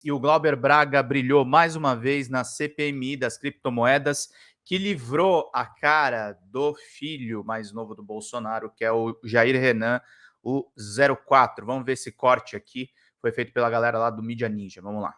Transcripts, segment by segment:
E o Glauber Braga brilhou mais uma vez na CPMI das criptomoedas, que livrou a cara do filho mais novo do Bolsonaro, que é o Jair Renan, o 04. Vamos ver esse corte aqui. Foi feito pela galera lá do Mídia Ninja. Vamos lá.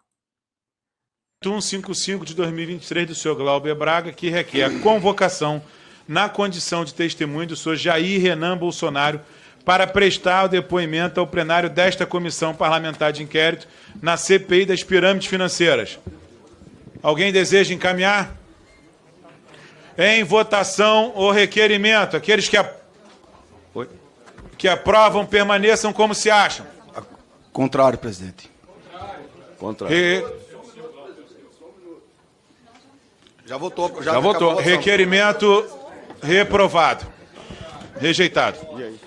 155 de 2023 do senhor Glauber Braga, que requer a convocação na condição de testemunho do senhor Jair Renan Bolsonaro para prestar o depoimento ao plenário desta Comissão Parlamentar de Inquérito na CPI das pirâmides financeiras. Alguém deseja encaminhar? Em votação o requerimento. Aqueles que aprovam permaneçam como se acham. Contrário, presidente. Contrário. Já votou. Já votou. Requerimento reprovado. Rejeitado. E aí?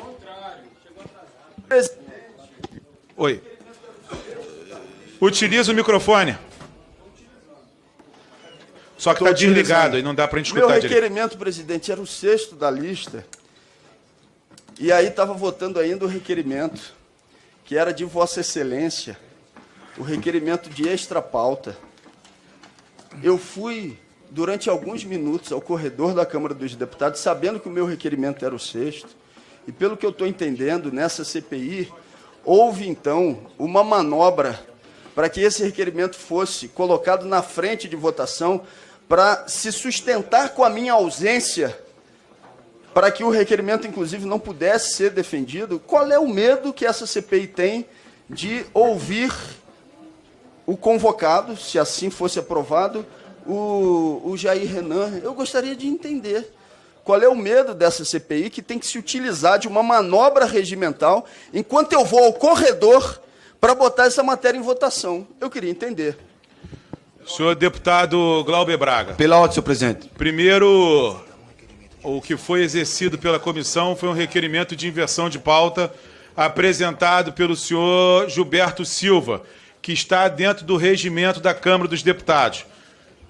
Oi. Utiliza o microfone. Só que está desligado e não dá para a gente escutar direito. Meu requerimento, presidente, era o 6º da lista. E aí estava votando ainda o requerimento, que era de Vossa Excelência, o requerimento de extra-pauta. Eu fui, durante alguns minutos, ao corredor da Câmara dos Deputados, sabendo que o meu requerimento era o 6º, e pelo que eu estou entendendo, nessa CPI, houve, então, uma manobra para que esse requerimento fosse colocado na frente de votação para se sustentar com a minha ausência, para que o requerimento, inclusive, não pudesse ser defendido. Qual é o medo que essa CPI tem de ouvir o convocado, se assim fosse aprovado, o Jair Renan? Eu gostaria de entender qual é o medo dessa CPI, que tem que se utilizar de uma manobra regimental enquanto eu vou ao corredor para botar essa matéria em votação. Eu queria entender. Senhor deputado Glauber Braga. Pela ordem, senhor presidente. Primeiro, o que foi exercido pela comissão foi um requerimento de inversão de pauta apresentado pelo senhor Gilberto Silva, que está dentro do regimento da Câmara dos Deputados.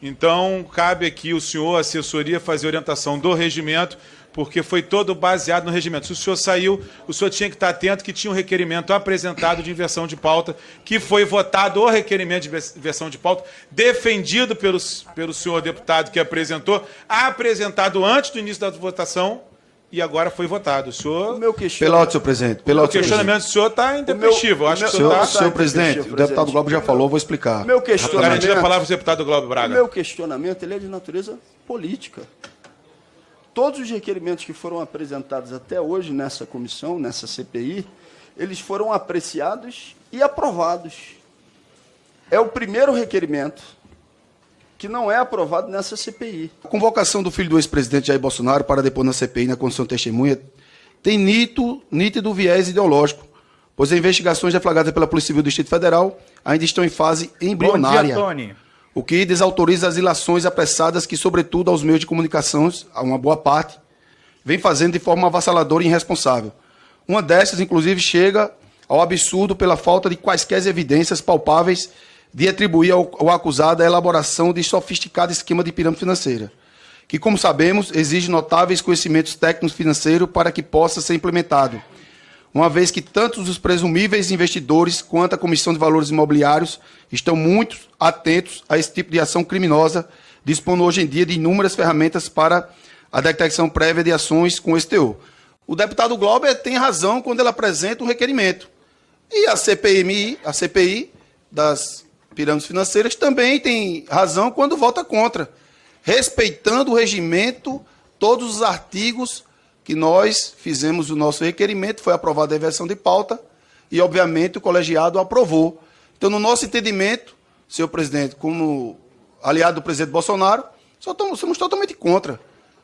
Então, cabe aqui o senhor, a assessoria, fazer orientação do regimento, porque foi todo baseado no regimento. Se o senhor saiu, o senhor tinha que estar atento que tinha um requerimento apresentado de inversão de pauta, que foi votado o requerimento de inversão de pauta, defendido pelo senhor deputado que apresentou, apresentado antes do início da votação, e agora foi votado. O senhor... Pela ordem, senhor presidente. O questionamento do senhor está intempestivo. Senhor presidente, o deputado Glauber já falou, vou explicar. Meu questionamento... Garantir a palavra ao deputado Glauber Braga. O meu questionamento ele é de natureza política. Todos os requerimentos que foram apresentados até hoje nessa comissão, nessa CPI, eles foram apreciados e aprovados. É o primeiro requerimento que não é aprovado nessa CPI. A convocação do filho do ex-presidente Jair Bolsonaro para depor na CPI, na condição de testemunha, tem nítido viés ideológico, pois as investigações deflagradas pela Polícia Civil do Distrito Federal ainda estão em fase embrionária. Bom dia, Tony. O que desautoriza as ilações apressadas que, sobretudo aos meios de comunicação, a uma boa parte, vem fazendo de forma avassaladora e irresponsável. Uma dessas, inclusive, chega ao absurdo pela falta de quaisquer evidências palpáveis de atribuir ao acusado a elaboração de sofisticado esquema de pirâmide financeira, que, como sabemos, exige notáveis conhecimentos técnicos financeiros para que possa ser implementado, uma vez que tanto os presumíveis investidores quanto a Comissão de Valores Imobiliários estão muito atentos a esse tipo de ação criminosa, dispondo hoje em dia de inúmeras ferramentas para a detecção prévia de ações com esse teor. O deputado Glauber tem razão quando ele apresenta um requerimento. E a CPI das pirâmides financeiras também tem razão quando vota contra, respeitando o regimento, todos os artigos que nós fizemos o nosso requerimento, foi aprovada a inversão de pauta e, obviamente, o colegiado aprovou. Então, no nosso entendimento, senhor presidente, como aliado do presidente Bolsonaro, somos totalmente contra.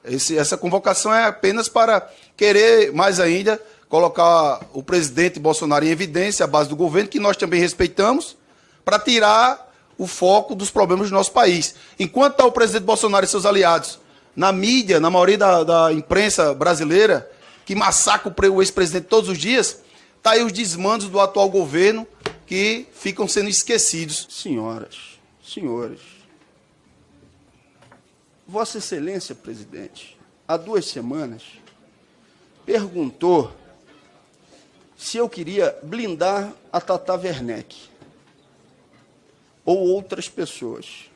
Essa convocação é apenas para querer, mais ainda, colocar o presidente Bolsonaro em evidência, a base do governo, que nós também respeitamos, para tirar o foco dos problemas do nosso país. Enquanto está o presidente Bolsonaro e seus aliados na mídia, na maioria da imprensa brasileira, que massacra o ex-presidente todos os dias, está aí os desmandos do atual governo que ficam sendo esquecidos. Senhoras, senhores, Vossa Excelência, presidente, há 2 semanas, perguntou se eu queria blindar a Tata Werneck. ou outras pessoas.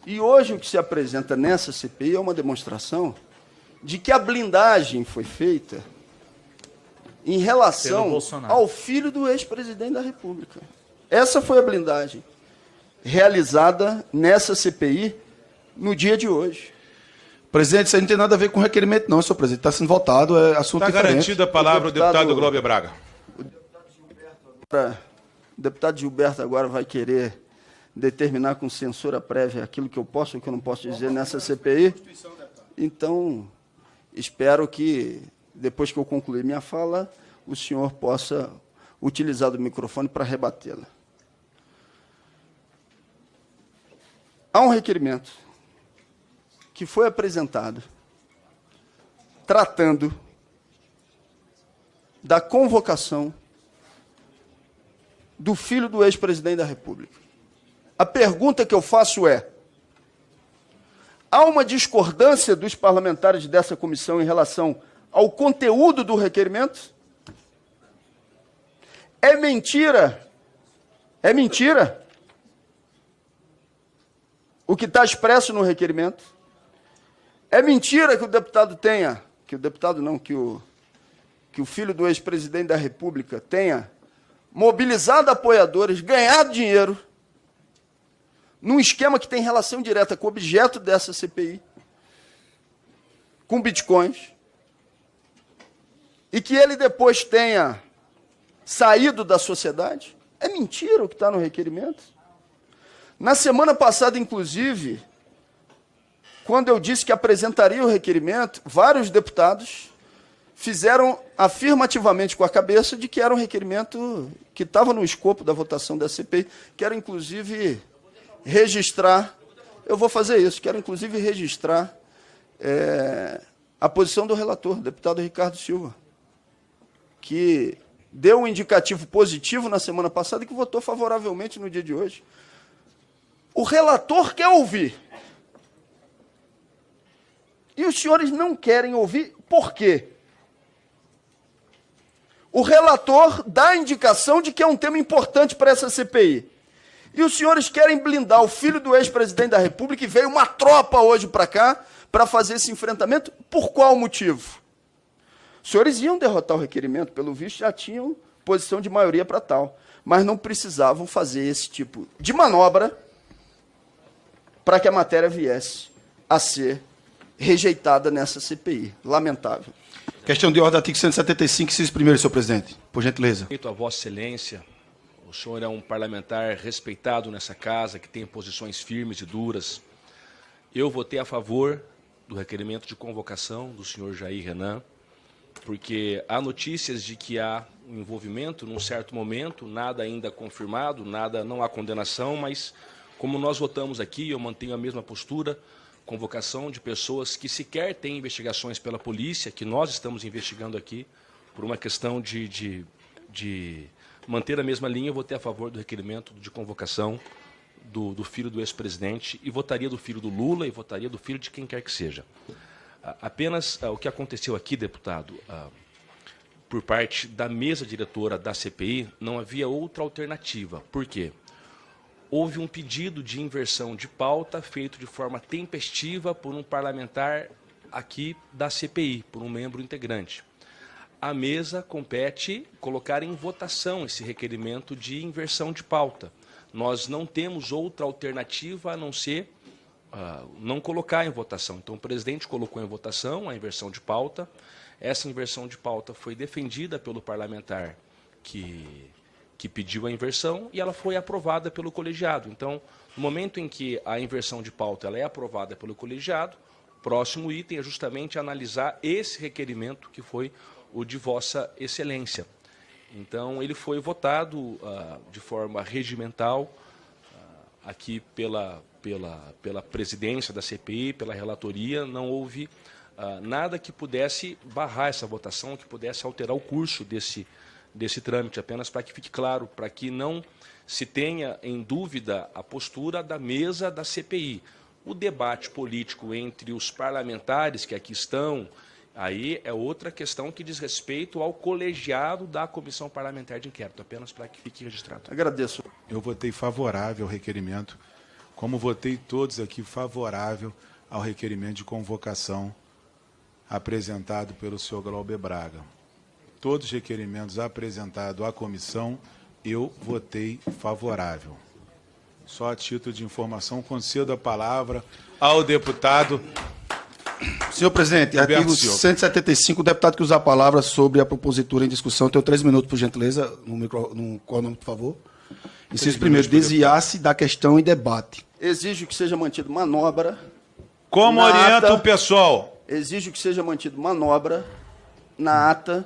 E hoje o que se apresenta nessa CPI é uma demonstração de que a blindagem foi feita em relação ao filho do ex-presidente da República. Essa foi a blindagem realizada nessa CPI no dia de hoje. Presidente, isso aí não tem nada a ver com requerimento, não, senhor presidente. Está sendo votado, é assunto diferente. Está garantida a palavra ao deputado Glóbia Braga. O deputado Gilberto agora vai querer determinar com censura prévia aquilo que eu posso e o que eu não posso dizer nessa CPI. Então, espero que, depois que eu concluir minha fala, o senhor possa utilizar do microfone para rebatê-la. Há um requerimento que foi apresentado tratando da convocação do filho do ex-presidente da República. A pergunta que eu faço é: há uma discordância dos parlamentares dessa comissão em relação ao conteúdo do requerimento? É mentira? É mentira o que está expresso no requerimento? É mentira que o deputado tenha, que o deputado não, que o filho do ex-presidente da República tenha mobilizado apoiadores, ganhado dinheiro, num esquema que tem relação direta com o objeto dessa CPI, com bitcoins, e que ele depois tenha saído da sociedade? É mentira o que está no requerimento. Na semana passada, inclusive, quando eu disse que apresentaria o requerimento, vários deputados fizeram afirmativamente com a cabeça de que era um requerimento que estava no escopo da votação da CPI, quero inclusive registrar, eu vou fazer isso, quero inclusive registrar a posição do relator, deputado Ricardo Silva, que deu um indicativo positivo na semana passada e que votou favoravelmente no dia de hoje. O relator quer ouvir. E os senhores não querem ouvir, por quê? O relator dá a indicação de que é um tema importante para essa CPI. E os senhores querem blindar o filho do ex-presidente da República e veio uma tropa hoje para cá para fazer esse enfrentamento. Por qual motivo? Os senhores iam derrotar o requerimento, pelo visto já tinham posição de maioria para tal, mas não precisavam fazer esse tipo de manobra para que a matéria viesse a ser rejeitada nessa CPI. Lamentável. Questão de ordem, artigo 175, inciso primeiro, senhor presidente. Por gentileza. Respeito a Vossa Excelência, o senhor é um parlamentar respeitado nessa casa, que tem posições firmes e duras. Eu votei a favor do requerimento de convocação do senhor Jair Renan, porque há notícias de que há um envolvimento num certo momento, nada ainda confirmado, não há condenação, mas como nós votamos aqui, eu mantenho a mesma postura, convocação de pessoas que sequer têm investigações pela polícia, que nós estamos investigando aqui, por uma questão de manter a mesma linha, eu votei a favor do requerimento de convocação do filho do ex-presidente, e votaria do filho do Lula, e votaria do filho de quem quer que seja. Apenas o que aconteceu aqui, deputado, por parte da mesa diretora da CPI, não havia outra alternativa. Por quê? Houve um pedido de inversão de pauta feito de forma tempestiva por um parlamentar aqui da CPI, por um membro integrante. A mesa compete colocar em votação esse requerimento de inversão de pauta. Nós não temos outra alternativa a não ser não colocar em votação. Então, o presidente colocou em votação a inversão de pauta. Essa inversão de pauta foi defendida pelo parlamentar que pediu a inversão e ela foi aprovada pelo colegiado. Então, no momento em que a inversão de pauta ela é aprovada pelo colegiado, o próximo item é justamente analisar esse requerimento que foi o de Vossa Excelência. Então, ele foi votado de forma regimental aqui pela presidência da CPI, pela relatoria. Não houve nada que pudesse barrar essa votação, que pudesse alterar o curso desse trâmite, apenas para que fique claro, para que não se tenha em dúvida a postura da mesa da CPI. O debate político entre os parlamentares que aqui estão Aí é outra questão que diz respeito ao colegiado da Comissão Parlamentar de Inquérito, apenas para que fique registrado. Agradeço. Eu votei favorável ao requerimento, como votei todos aqui favorável ao requerimento de convocação apresentado pelo senhor Glauber Braga. Todos os requerimentos apresentados à comissão, eu votei favorável. Só a título de informação, concedo a palavra ao deputado. Senhor presidente, Roberto artigo Silva. 175, o deputado que usar a palavra sobre a propositura em discussão, tenho 3 minutos, por gentileza, no cronômetro, por favor. Inciso primeiro, desviar-se da questão em debate. Exijo que seja mantido manobra. Como Na orienta ata. o pessoal? Exijo que seja mantido manobra na ata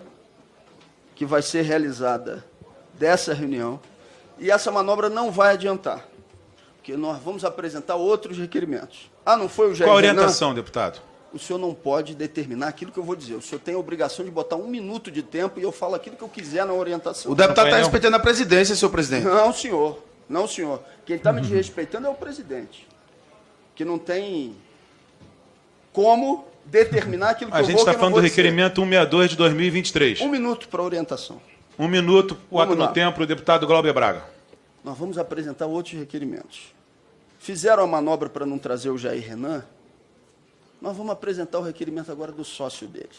que vai ser realizada dessa reunião. E essa manobra não vai adiantar, porque nós vamos apresentar outros requerimentos. Ah, não foi o Jair Qual a Renan? orientação, deputado? O senhor não pode determinar aquilo que eu vou dizer. O senhor tem a obrigação de botar 1 minuto de tempo e eu falo aquilo que eu quiser na orientação. O deputado está painel. respeitando a presidência, senhor presidente. Não, senhor. Não, senhor. Quem está me desrespeitando é o presidente, que não tem como determinar aquilo que A eu gente vou está que eu não falando vou do dizer. requerimento 162 de 2023. 1 minuto para orientação. 1 minuto, o ato Vamos lá. no tempo, o deputado Glauber Braga. Nós vamos apresentar outros requerimentos. Fizeram a manobra para não trazer o Jair Renan? Nós vamos apresentar o requerimento agora do sócio dele.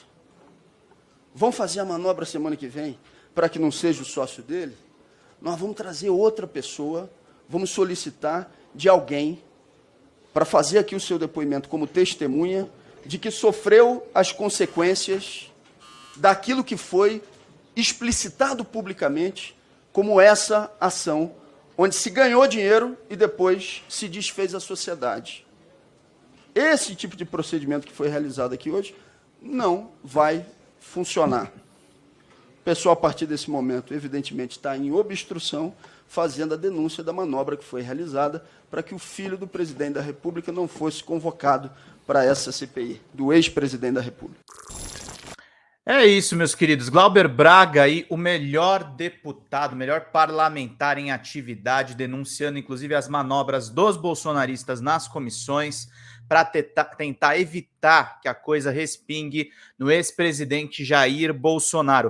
Vão fazer a manobra semana que vem para que não seja o sócio dele? Nós vamos trazer outra pessoa, vamos solicitar de alguém para fazer aqui o seu depoimento como testemunha de que sofreu as consequências daquilo que foi explicitado publicamente como essa ação, onde se ganhou dinheiro e depois se desfez a sociedade. Esse tipo de procedimento que foi realizado aqui hoje não vai funcionar. O pessoal, a partir desse momento, evidentemente, está em obstrução, fazendo a denúncia da manobra que foi realizada para que o filho do presidente da República não fosse convocado para essa CPI, do ex-presidente da República. É isso, meus queridos. Glauber Braga aí, o melhor deputado, o melhor parlamentar em atividade, denunciando inclusive as manobras dos bolsonaristas nas comissões para tentar evitar que a coisa respingue no ex-presidente Jair Bolsonaro.